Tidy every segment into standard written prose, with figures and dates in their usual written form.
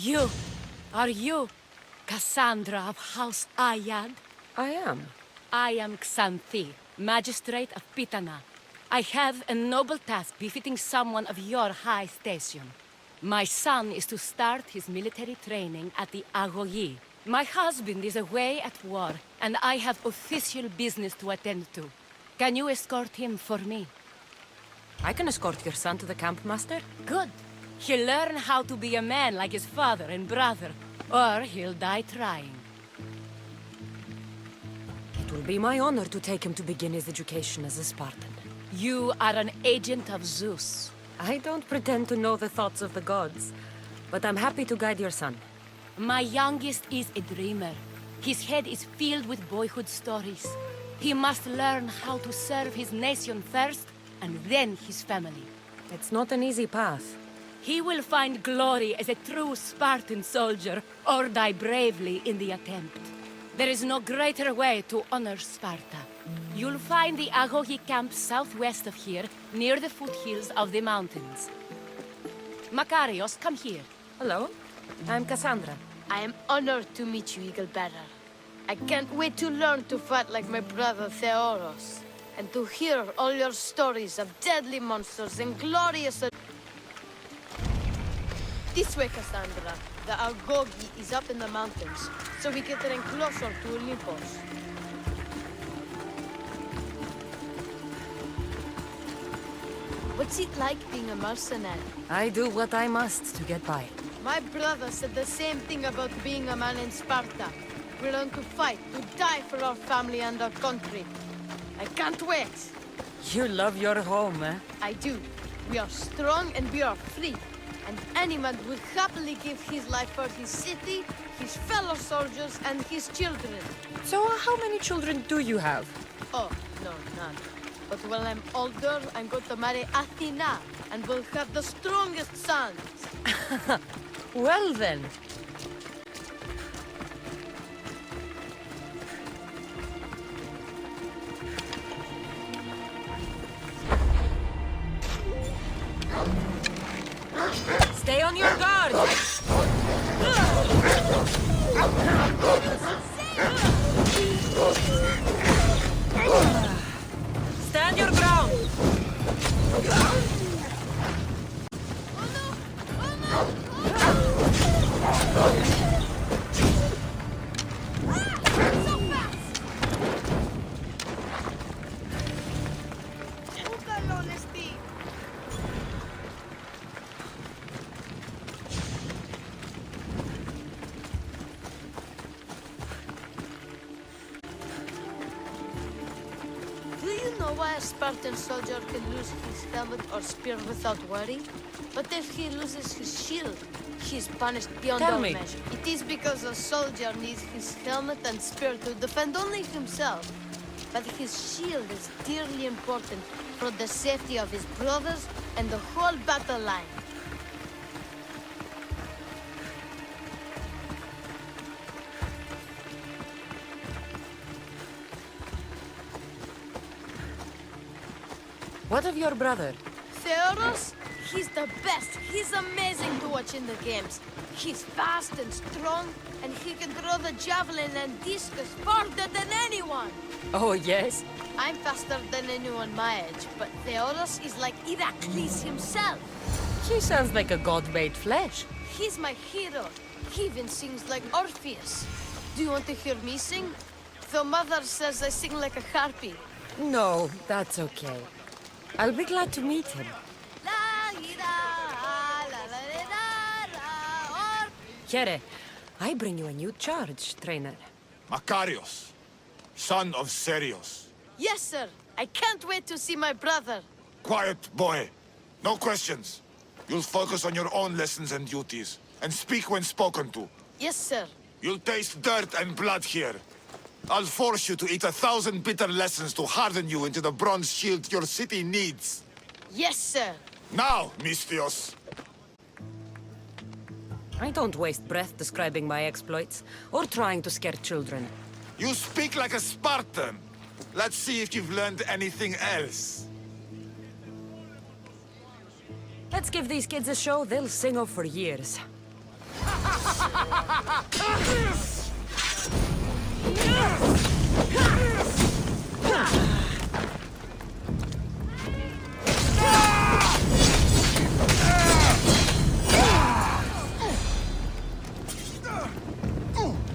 You! Are you Kassandra of House Ayad? I am. I am Xanthi, Magistrate of Pitana. I have a noble task befitting someone of your high station. My son is to start his military training at the Agoyi. My husband is away at war, and I have official business to attend to. Can you escort him for me? I can escort your son to the camp, Master. Good. He'll learn how to be a man like his father and brother, or he'll die trying. It will be my honor to take him to begin his education as a Spartan. You are an agent of Zeus. I don't pretend to know the thoughts of the gods, but I'm happy to guide your son. My youngest is a dreamer. His head is filled with boyhood stories. He must learn how to serve his nation first, and then his family. It's not an easy path. He will find glory as a true Spartan soldier, or die bravely in the attempt. There is no greater way to honor Sparta. You'll find the Agogi camp southwest of here, near the foothills of the mountains. Makarios, come here. Hello, I'm Kassandra. I am honored to meet you, Eagle Bearer. I can't wait to learn to fight like my brother Theoros, and to hear all your stories of deadly monsters and glorious... This way, Kassandra. The Agogi is up in the mountains, so we get in closer to Olympus. What's it like being a mercenary? I do what I must to get by. My brother said the same thing about being a man in Sparta. We learn to fight, to die for our family and our country. I can't wait. You love your home, eh? I do. We are strong and we are free. And any man would happily give his life for his city, his fellow soldiers, and his children. So how many children do you have? Oh, no, none. But when I'm older, I'm going to marry Athena, and we'll have the strongest sons. Well then. Stay on your guard! Stand your ground! Why a Spartan soldier can lose his helmet or spear without worry? But if he loses his shield, he is punished beyond all measure. It is because a soldier needs his helmet and spear to defend only himself. But his shield is dearly important for the safety of his brothers and the whole battle line. What of your brother? Theoros? He's the best. He's amazing to watch in the games. He's fast and strong, and he can throw the javelin and discus farther than anyone. Oh, yes? I'm faster than anyone my age, but Theoros is like Heracles himself. He sounds like a god made flesh. He's my hero. He even sings like Orpheus. Do you want to hear me sing? Though Mother says I sing like a harpy. No, that's okay. I'll be glad to meet him. Here, I bring you a new charge, trainer. Makarios, son of Serios. Yes, sir. I can't wait to see my brother. Quiet, boy. No questions. You'll focus on your own lessons and duties, and speak when spoken to. Yes, sir. You'll taste dirt and blood here. I'll force you to eat 1,000 bitter lessons to harden you into the bronze shield your city needs. Yes, sir. Now, Mistios. I don't waste breath describing my exploits, or trying to scare children. You speak like a Spartan. Let's see if you've learned anything else. Let's give these kids a show they'll sing of for years.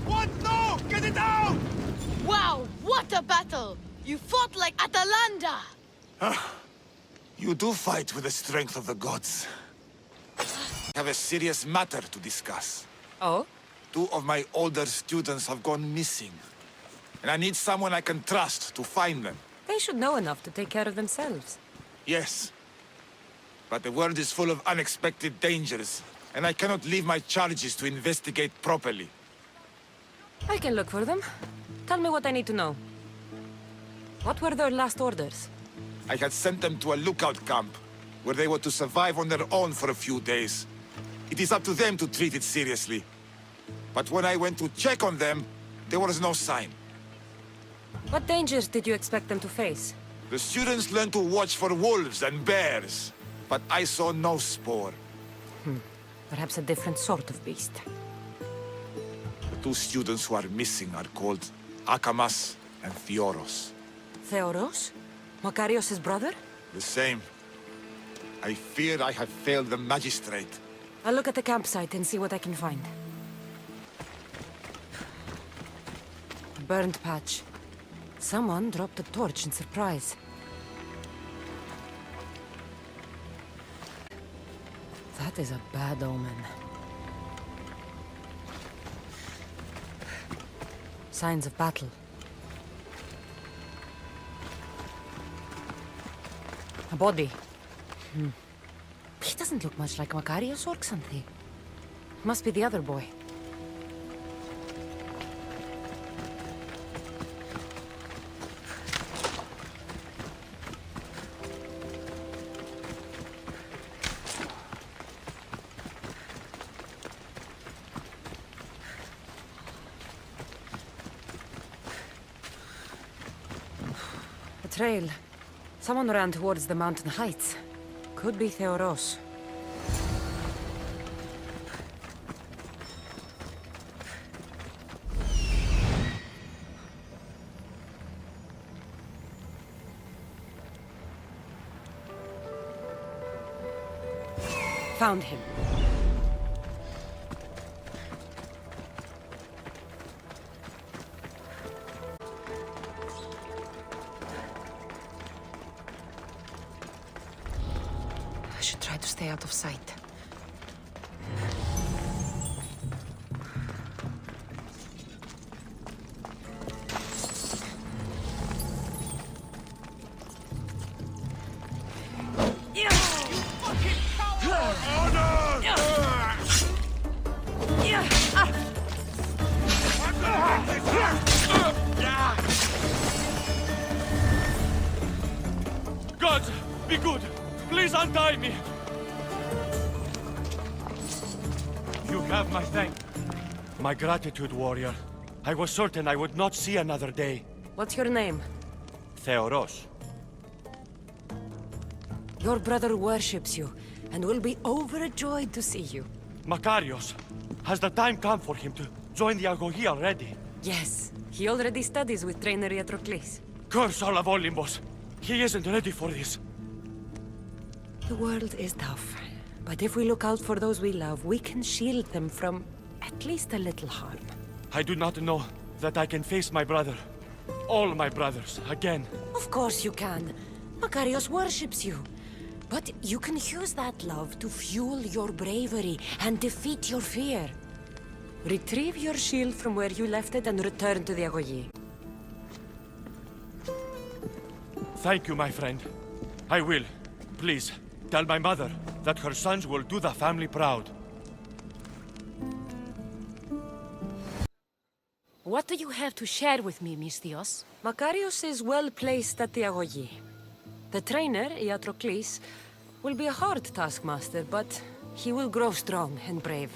What? No! Get it out! Wow, what a battle! You fought like Atalanta! You do fight with the strength of the gods. I have a serious matter to discuss. Oh? 2 of my older students have gone missing. And I need someone I can trust to find them. They should know enough to take care of themselves. Yes. But the world is full of unexpected dangers, and I cannot leave my charges to investigate properly. I can look for them. Tell me what I need to know. What were their last orders? I had sent them to a lookout camp, where they were to survive on their own for a few days. It is up to them to treat it seriously. But when I went to check on them, there was no sign. What dangers did you expect them to face? The students learned to watch for wolves and bears, but I saw no spoor. Perhaps a different sort of beast. The 2 students who are missing are called Akamas and Theoros. Theoros? Makarios' brother? The same. I fear I have failed the magistrate. I'll look at the campsite and see what I can find. Burned patch. Someone dropped a torch in surprise. That is a bad omen. Signs of battle. A body. He doesn't look much like Makarios or something. Must be the other boy. A trail. Someone ran towards the mountain heights. Could be Theoros. Found him. I should try to stay out of sight. Gods, be good! Please untie me! You have my thanks. My gratitude, warrior. I was certain I would not see another day. What's your name? Theoros. Your brother worships you, and will be overjoyed to see you. Makarios. Has the time come for him to join the Agogi already? Yes, he already studies with trainer Patroclus. Curse all of Olympus! He isn't ready for this. The world is tough, but if we look out for those we love, we can shield them from at least a little harm. I do not know that I can face my brother. All my brothers, again. Of course you can. Makarios worships you. But you can use that love to fuel your bravery and defeat your fear. Retrieve your shield from where you left it and return to the Agogi. Thank you, my friend. I will. Please, tell my mother that her sons will do the family proud. What do you have to share with me, Misthios? Makarios is well placed at the Agogi. The trainer, Patroclus, will be a hard taskmaster, but he will grow strong and brave.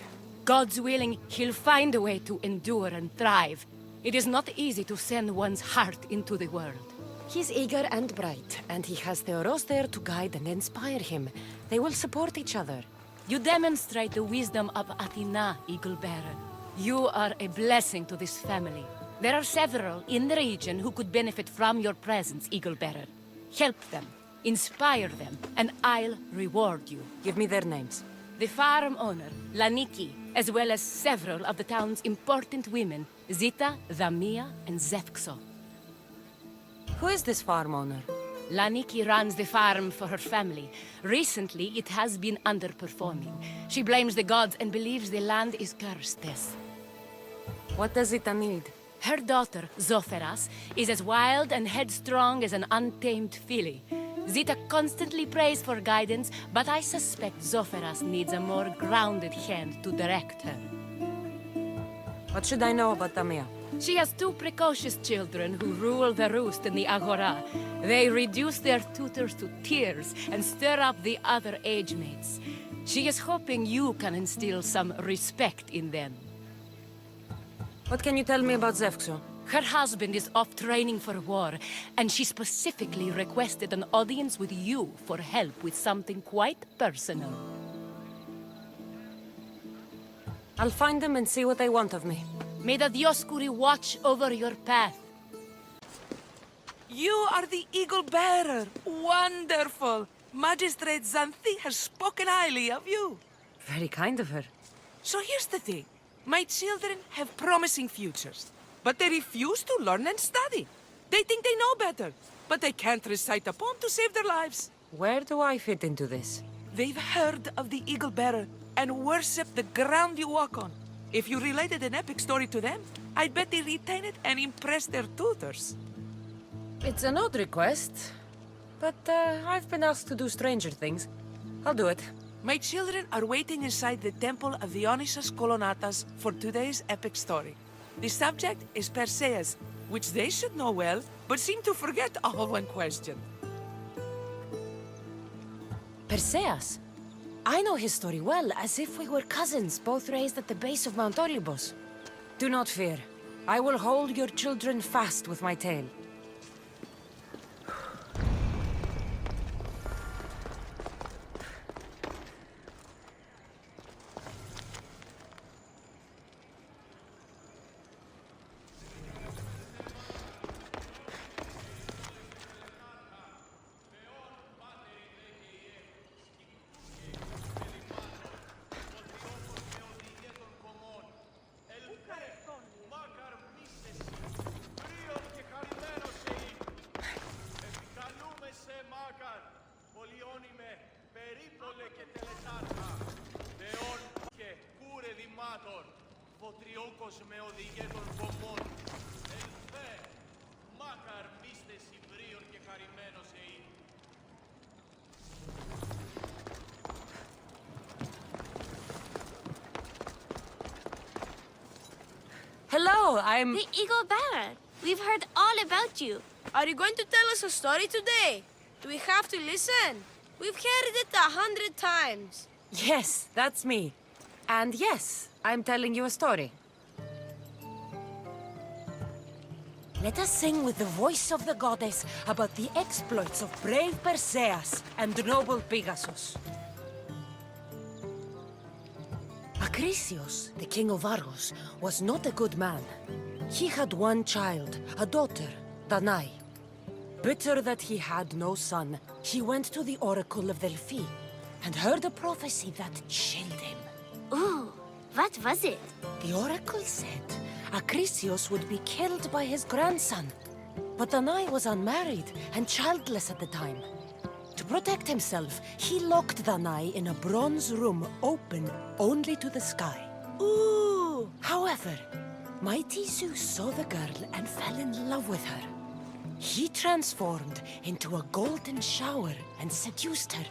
God's willing, he'll find a way to endure and thrive. It is not easy to send one's heart into the world. He's eager and bright, and he has Theoros there to guide and inspire him. They will support each other. You demonstrate the wisdom of Athena, Eagle Bearer. You are a blessing to this family. There are several in the region who could benefit from your presence, Eagle Bearer. Help them, inspire them, and I'll reward you. Give me their names. The farm owner, Laniki, as well as several of the town's important women, Zita, Zamia, and Zevkso. Who is this farm owner? Laniki runs the farm for her family. Recently, it has been underperforming. She blames the gods and believes the land is cursed. What does Zita need? Her daughter, Zoferas, is as wild and headstrong as an untamed filly. Zita constantly prays for guidance, but I suspect Zoferas needs a more grounded hand to direct her. What should I know about Tamia? She has two precocious children who rule the roost in the Agora. They reduce their tutors to tears and stir up the other age mates. She is hoping you can instill some respect in them. What can you tell me about Zevkso? Her husband is off training for war, and she specifically requested an audience with you for help with something quite personal. I'll find them and see what they want of me. May the Dioscuri watch over your path. You are the Eagle Bearer. Wonderful. Magistrate Xanthi has spoken highly of you. Very kind of her. So here's the thing. My children have promising futures, but they refuse to learn and study. They think they know better, but they can't recite a poem to save their lives. Where do I fit into this? They've heard of the Eagle Bearer and worship the ground you walk on. If you related an epic story to them, I bet they retain it and impress their tutors. It's an odd request, but I've been asked to do stranger things. I'll do it. My children are waiting inside the temple of Dionysus Kolonatas for today's epic story. The subject is Perseus, which they should know well, but seem to forget all when questioned. Perseus? I know his story well, as if we were cousins, both raised at the base of Mount Olympus. Do not fear. I will hold your children fast with my tail. Hello, I'm... The Eagle Bearer. We've heard all about you. Are you going to tell us a story today? Do we have to listen? We've heard it 100 times. Yes, that's me. And yes, I'm telling you a story. Let us sing with the voice of the goddess about the exploits of brave Perseus and noble Pegasus. Acrisius, the king of Argos, was not a good man. He had one child, a daughter, Danae. Bitter that he had no son, he went to the oracle of Delphi and heard a prophecy that chilled him. Ooh, what was it? The oracle said Acrisius would be killed by his grandson. But Danae was unmarried and childless at the time. To protect himself, he locked Danae in a bronze room open only to the sky. Ooh! However, mighty Zeus saw the girl and fell in love with her. He transformed into a golden shower and seduced her.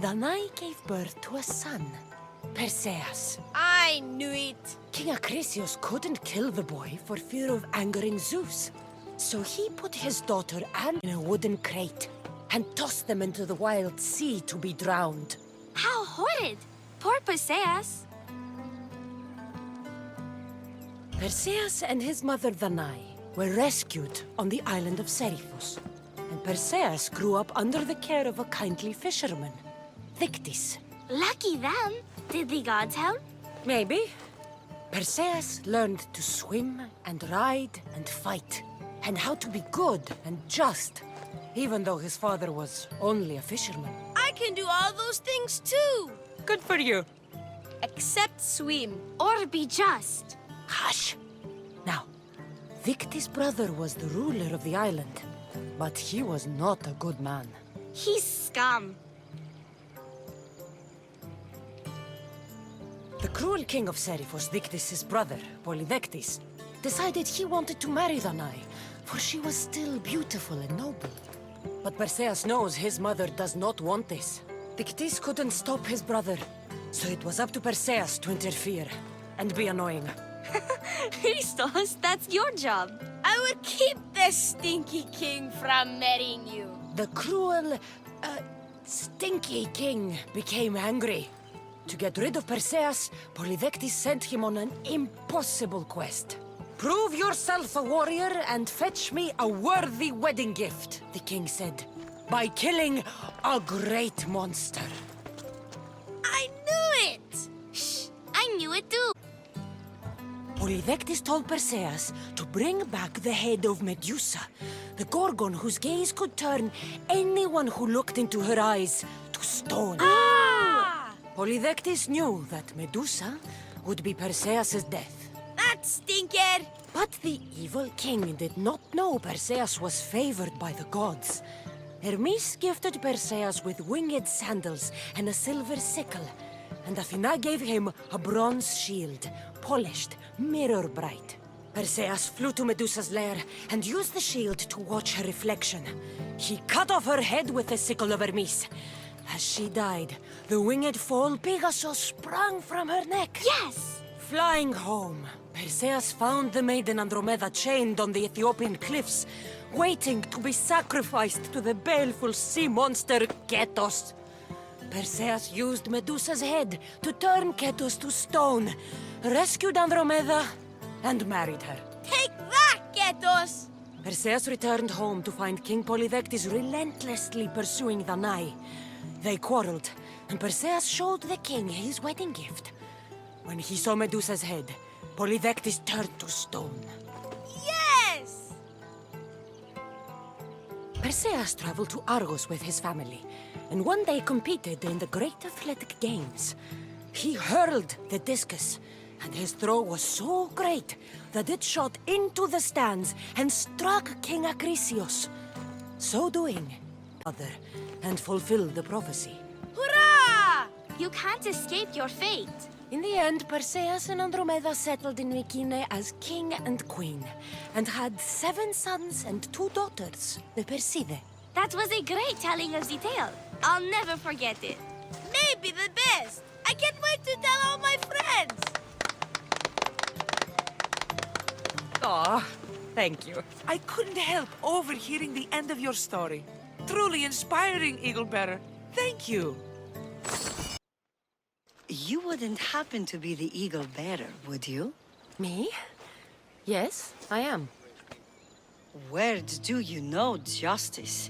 Danae gave birth to a son, Perseus. I knew it. King Acrisius couldn't kill the boy for fear of angering Zeus. So he put his daughter Anne in a wooden crate and tossed them into the wild sea to be drowned. How horrid! Poor Perseus. Perseus and his mother Danae were rescued on the island of Seriphos. And Perseus grew up under the care of a kindly fisherman, Victis. Lucky them. Did the gods help? Maybe. Perseus learned to swim and ride and fight, and how to be good and just, even though his father was only a fisherman. I can do all those things too! Good for you. Except swim. Or be just. Hush. Now, Victi's brother was the ruler of the island, but he was not a good man. He's scum. The cruel king of Seriphos, Victis' brother, Polydectes, decided he wanted to marry Danae, for she was still beautiful and noble. But Perseus knows his mother does not want this. Victis couldn't stop his brother, so it was up to Perseus to interfere and be annoying. Christos, that's your job. I would keep this stinky king from marrying you. The cruel, stinky king became angry. To get rid of Perseus, Polydectes sent him on an impossible quest. Prove yourself a warrior and fetch me a worthy wedding gift, the king said, by killing a great monster. I knew it! Shh, I knew it too. Polydectes told Perseus to bring back the head of Medusa, the Gorgon whose gaze could turn anyone who looked into her eyes to stone. Polydectes knew that Medusa would be Perseus' death. That stinker! But the evil king did not know Perseus was favored by the gods. Hermes gifted Perseus with winged sandals and a silver sickle, and Athena gave him a bronze shield, polished, mirror bright. Perseus flew to Medusa's lair and used the shield to watch her reflection. He cut off her head with the sickle of Hermes. As she died, the winged foal Pegasus sprang from her neck. Yes! Flying home, Perseus found the maiden Andromeda chained on the Ethiopian cliffs, waiting to be sacrificed to the baleful sea monster Ketos. Perseus used Medusa's head to turn Ketos to stone, rescued Andromeda, and married her. Take that, Ketos! Perseus returned home to find King Polydectes relentlessly pursuing Danae. They quarreled, and Perseus showed the king his wedding gift. When he saw Medusa's head, Polydectes turned to stone. Yes! Perseus traveled to Argos with his family, and one day competed in the Great Athletic Games. He hurled the discus, and his throw was so great that it shot into the stands and struck King Acrisius. So doing, and fulfilled the prophecy. Hurrah! You can't escape your fate. In the end, Perseus and Andromeda settled in Mycenae as king and queen, and had 7 sons and 2 daughters, the Perside. That was a great telling of the tale. I'll never forget it. Maybe the best! I can't wait to tell all my friends! Aw, thank you. I couldn't help overhearing the end of your story. Truly inspiring, Eaglebearer. Thank you. You wouldn't happen to be the eagle bearer, would you? Me? Yes, I am. Where do you know justice?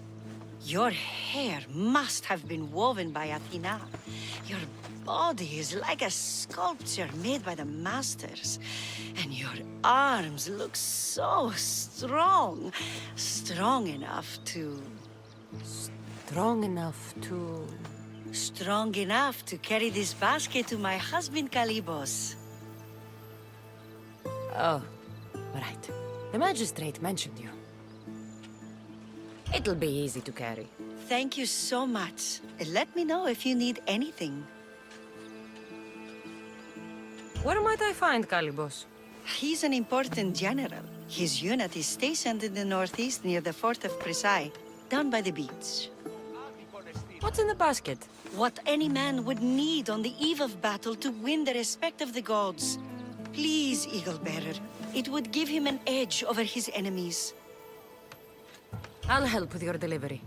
Your hair must have been woven by Athena. Your body is like a sculpture made by the masters. And your arms look so strong. Strong enough to carry this basket to my husband Kalybos. Oh, right. The magistrate mentioned you. It'll be easy to carry. Thank you so much. Let me know if you need anything. Where might I find Kalybos? He's an important general. His unit is stationed in the northeast near the fort of Presai, down by the beach. What's in the basket? What any man would need on the eve of battle to win the respect of the gods. Please, Eaglebearer. It would give him an edge over his enemies. I'll help with your delivery.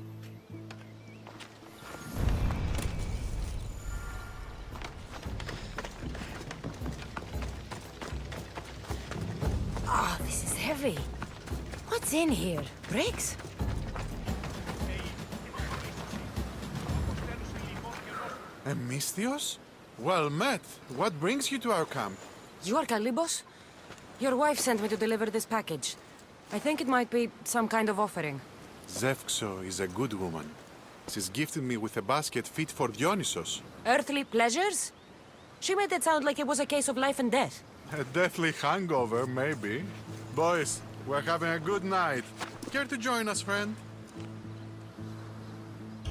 Oh, this is heavy. What's in here? Bricks? Misthios? Well met. What brings you to our camp? You are Kalibos? Your wife sent me to deliver this package. I think it might be some kind of offering. Zevxo is a good woman. She's gifted me with a basket fit for Dionysos. Earthly pleasures? She made it sound like it was a case of life and death. A deathly hangover, maybe. Boys, we're having a good night. Care to join us, friend?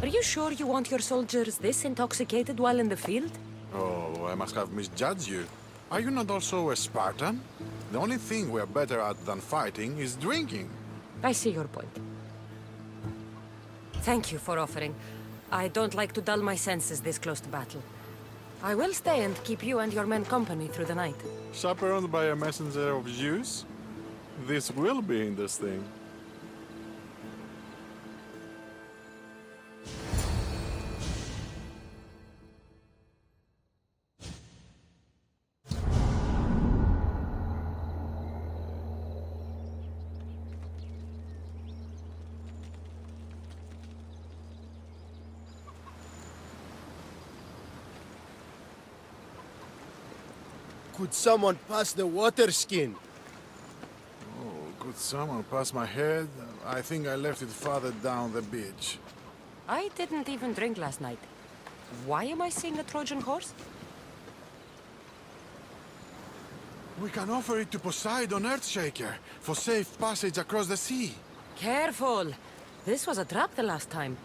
Are you sure you want your soldiers this intoxicated while in the field? Oh, I must have misjudged you. Are you not also a Spartan? The only thing we're better at than fighting is drinking. I see your point. Thank you for offering. I don't like to dull my senses this close to battle. I will stay and keep you and your men company through the night. Chaperoned by a messenger of Zeus? This will be interesting. Could someone pass the water skin? Oh, could someone pass my head? I think I left it farther down the beach. I didn't even drink last night. Why am I seeing a Trojan horse? We can offer it to Poseidon Earthshaker for safe passage across the sea. Careful! This was a trap the last time.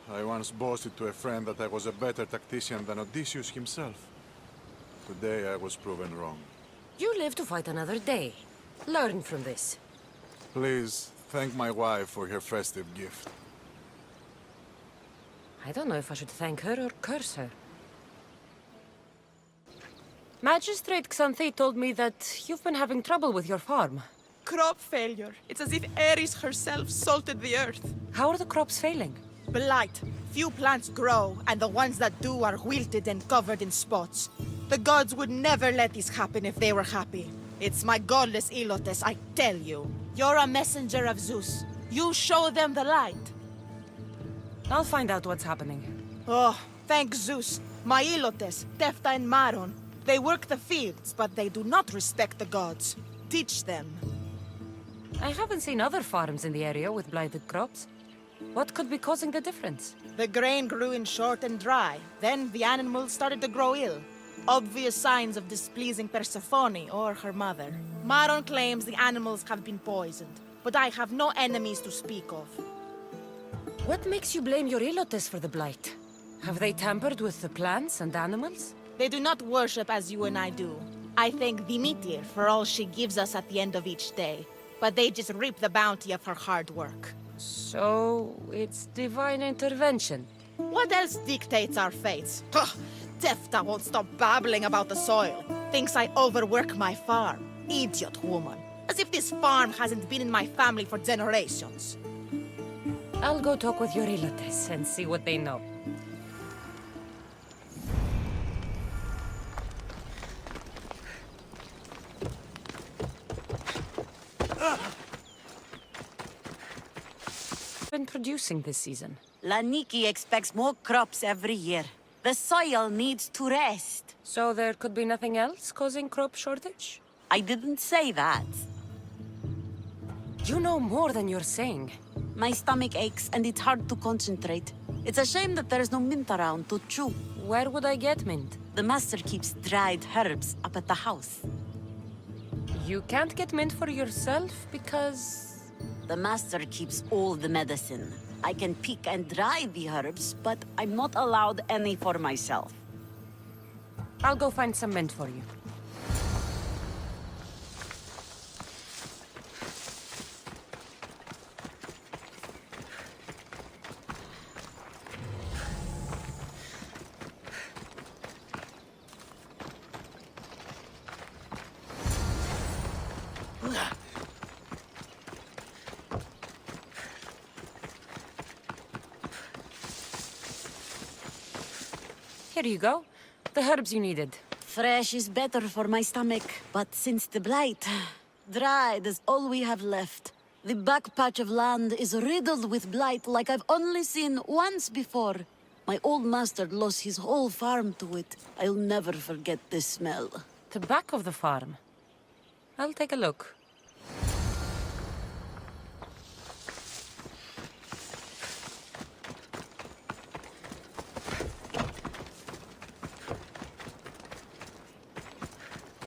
I once boasted to a friend that I was a better tactician than Odysseus himself. Today I was proven wrong. You live to fight another day. Learn from this. Please, thank my wife for her festive gift. I don't know if I should thank her or curse her. Magistrate Xanthi told me that you've been having trouble with your farm. Crop failure. It's as if Ares herself salted the earth. How are the crops failing? Blight. Few plants grow, and the ones that do are wilted and covered in spots. The gods would never let this happen if they were happy. It's my godless Ilotes, I tell you. You're a messenger of Zeus. You show them the light. I'll find out what's happening. Oh, thank Zeus. My Ilotes, Tefta and Maron. They work the fields, but they do not respect the gods. Teach them. I haven't seen other farms in the area with blighted crops. What could be causing the difference? The grain grew in short and dry. Then the animals started to grow ill. Obvious signs of displeasing Persephone or her mother. Maron claims the animals have been poisoned, but I have no enemies to speak of. What makes you blame your Ilotes for the blight? Have they tampered with the plants and animals? They do not worship as you and I do. I thank Demeter for all she gives us at the end of each day, but they just reap the bounty of her hard work. So, it's divine intervention. What else dictates our fates? Tefta won't stop babbling about the soil. Thinks I overwork my farm. Idiot woman. As if this farm hasn't been in my family for generations. I'll go talk with your Ilotes and see what they know. Been producing this season. Laniki expects more crops every year. The soil needs to rest. So there could be nothing else causing crop shortage? I didn't say that. You know more than you're saying. My stomach aches and it's hard to concentrate. It's a shame that there's no mint around to chew. Where would I get mint? The master keeps dried herbs up at the house. You can't get mint for yourself because... The master keeps all the medicine. I can pick and dry the herbs, but I'm not allowed any for myself. I'll go find some mint for you. Here you go. The herbs you needed. Fresh is better for my stomach, but since the blight, dried is all we have left. The back patch of land is riddled with blight like I've only seen once before. My old master lost his whole farm to it. I'll never forget this smell. The back of the farm. I'll take a look.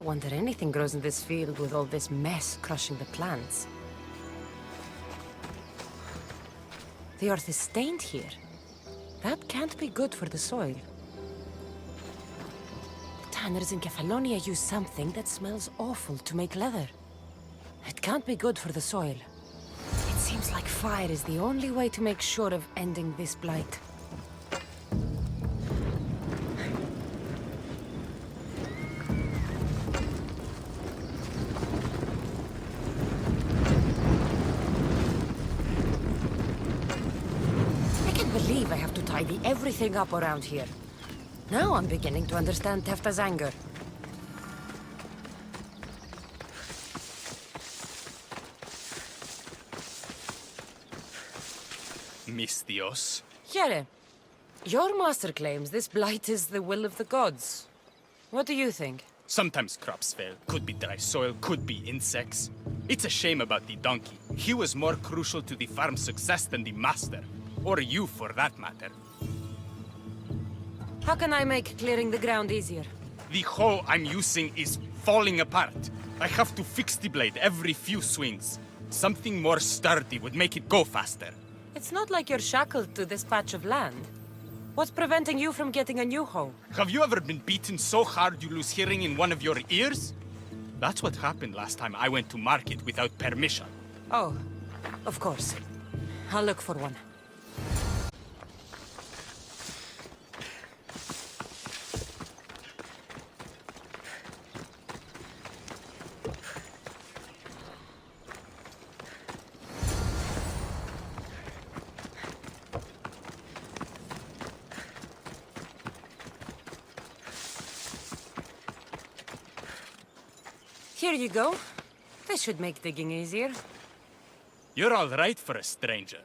Wonder anything grows in this field with all this mess crushing the plants. The earth is stained here. That can't be good for the soil. The tanners in Kefalonia use something that smells awful to make leather. It can't be good for the soil. It seems like fire is the only way to make sure of ending this blight. I have to tidy everything up around here. Now I'm beginning to understand Tefta's anger. Mis Dios. Here, your master claims this blight is the will of the gods. What do you think? Sometimes crops fail. Could be dry soil, could be insects. It's a shame about the donkey. He was more crucial to the farm's success than the master. Or you, for that matter. How can I make clearing the ground easier? The hoe I'm using is falling apart. I have to fix the blade every few swings. Something more sturdy would make it go faster. It's not like you're shackled to this patch of land. What's preventing you from getting a new hoe? Have you ever been beaten so hard you lose hearing in one of your ears? That's what happened last time I went to market without permission. Oh, of course. I'll look for one. Here you go. This should make digging easier. You're all right for a stranger.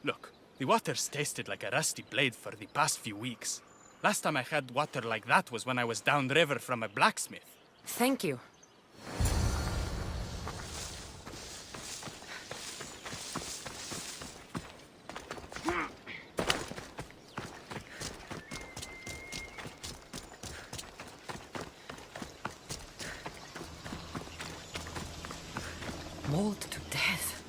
Look, the water's tasted like a rusty blade for the past few weeks. Last time I had water like that was when I was downriver from a blacksmith. Thank you. Mauled to death.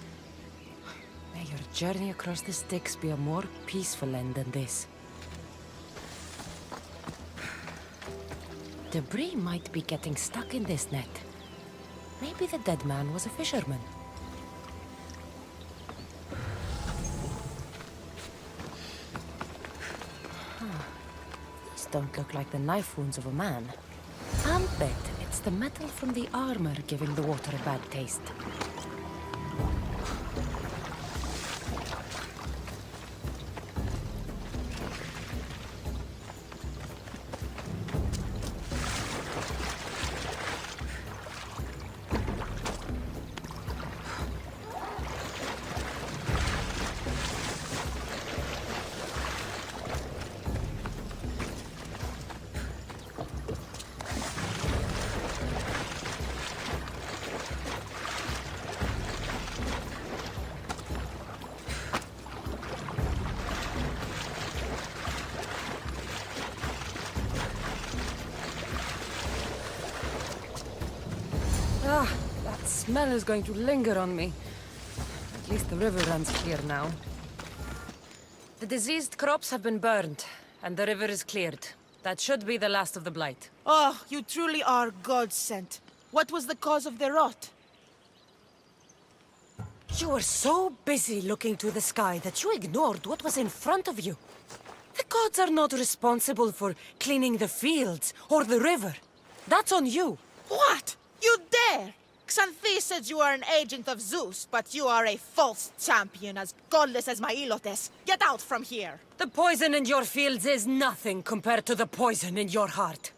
May your journey across the Styx be a more peaceful end than this. Debris might be getting stuck in this net. Maybe the dead man was a fisherman. These don't look like the knife wounds of a man. I'll bet it's the metal from the armor giving the water a bad taste. Ah, that smell is going to linger on me. At least the river runs clear now. The diseased crops have been burned, and the river is cleared. That should be the last of the blight. Oh, you truly are God-sent. What was the cause of the rot? You were so busy looking to the sky that you ignored what was in front of you. The gods are not responsible for cleaning the fields or the river. That's on you. What? You dare? Xanthi said you are an agent of Zeus, but you are a false champion, as godless as my Ilotes. Get out from here! The poison in your fields is nothing compared to the poison in your heart.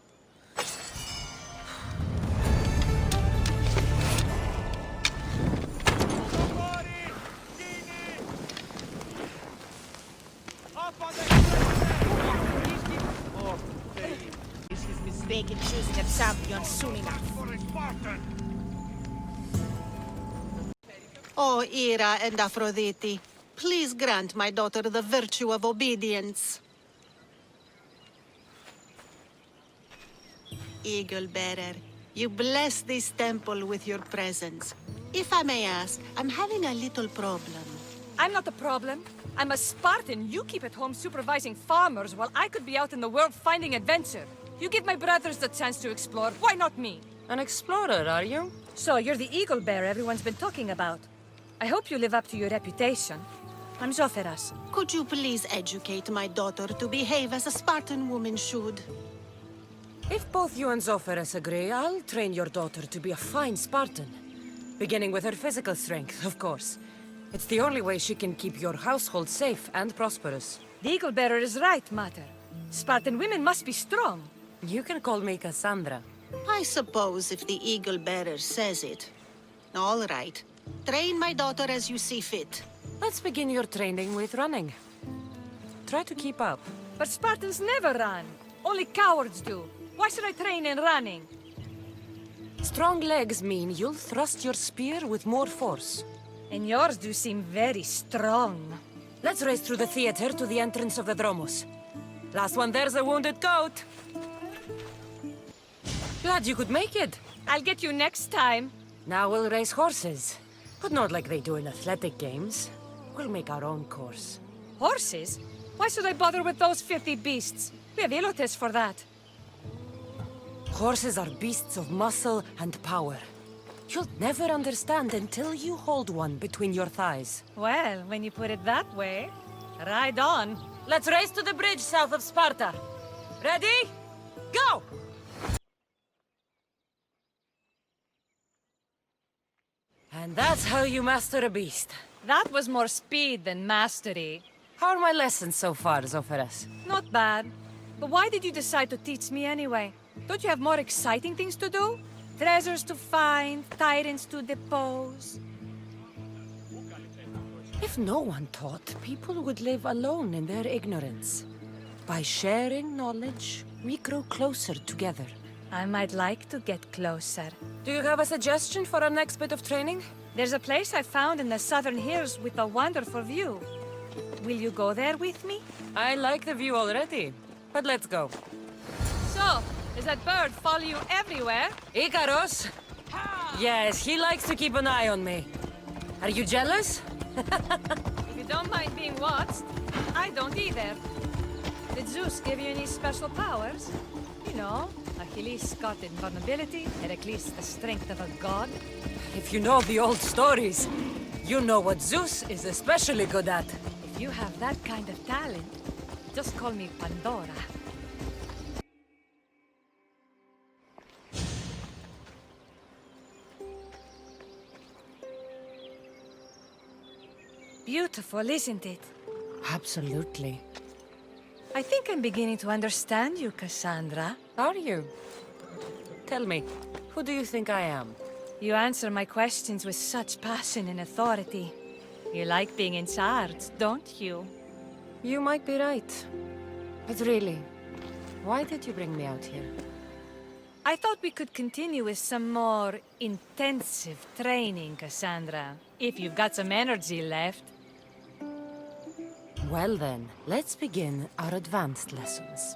Is his mistake in choosing a champion soon enough? O Ira and Aphrodite, please grant my daughter the virtue of obedience. Eagle-bearer, you bless this temple with your presence. If I may ask, I'm having a little problem. I'm not the problem. I'm a Spartan. You keep at home supervising farmers while I could be out in the world finding adventure. You give my brothers the chance to explore. Why not me? An explorer, are you? So you're the eagle bearer everyone's been talking about. I hope you live up to your reputation. I'm Zoferas. Could you please educate my daughter to behave as a Spartan woman should? If both you and Zoferas agree, I'll train your daughter to be a fine Spartan. Beginning with her physical strength, of course. It's the only way she can keep your household safe and prosperous. The eagle bearer is right, Mater. Spartan women must be strong. You can call me Kassandra. I suppose if the eagle-bearer says it. All right. Train my daughter as you see fit. Let's begin your training with running. Try to keep up. But Spartans never run. Only cowards do. Why should I train in running? Strong legs mean you'll thrust your spear with more force. And yours do seem very strong. Let's race through the theater to the entrance of the Dromos. Last one there's a wounded goat. Glad you could make it. I'll get you next time. Now we'll race horses. But not like they do in athletic games. We'll make our own course. Horses? Why should I bother with those filthy beasts? We have Ilotes for that. Horses are beasts of muscle and power. You'll never understand until you hold one between your thighs. Well, when you put it that way, ride on. Let's race to the bridge south of Sparta. Ready? Go! And that's how you master a beast. That was more speed than mastery. How are my lessons so far, Zoferas? Not bad. But why did you decide to teach me anyway? Don't you have more exciting things to do? Treasures to find, tyrants to depose. If no one taught, people would live alone in their ignorance. By sharing knowledge, we grow closer together. I might like to get closer. Do you have a suggestion for our next bit of training? There's a place I found in the southern hills with a wonderful view. Will you go there with me? I like the view already, but let's go. So, does that bird follow you everywhere? Icaros? Yes, he likes to keep an eye on me. Are you jealous? If you don't mind being watched, I don't either. Did Zeus give you any special powers? You know, Achilles got invulnerability, Heracles the strength of a god. If you know the old stories, you know what Zeus is especially good at. If you have that kind of talent, just call me Pandora. Beautiful, isn't it? Absolutely. I think I'm beginning to understand you, Kassandra. Are you? Tell me, who do you think I am? You answer my questions with such passion and authority. You like being in charge, don't you? You might be right. But really, why did you bring me out here? I thought we could continue with some more intensive training, Kassandra. If you've got some energy left. Well then, let's begin our advanced lessons.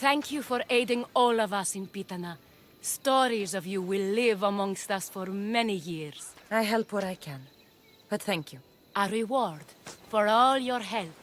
Thank you for aiding all of us in Pitana. Stories of you will live amongst us for many years. I help where I can. But thank you. A reward for all your help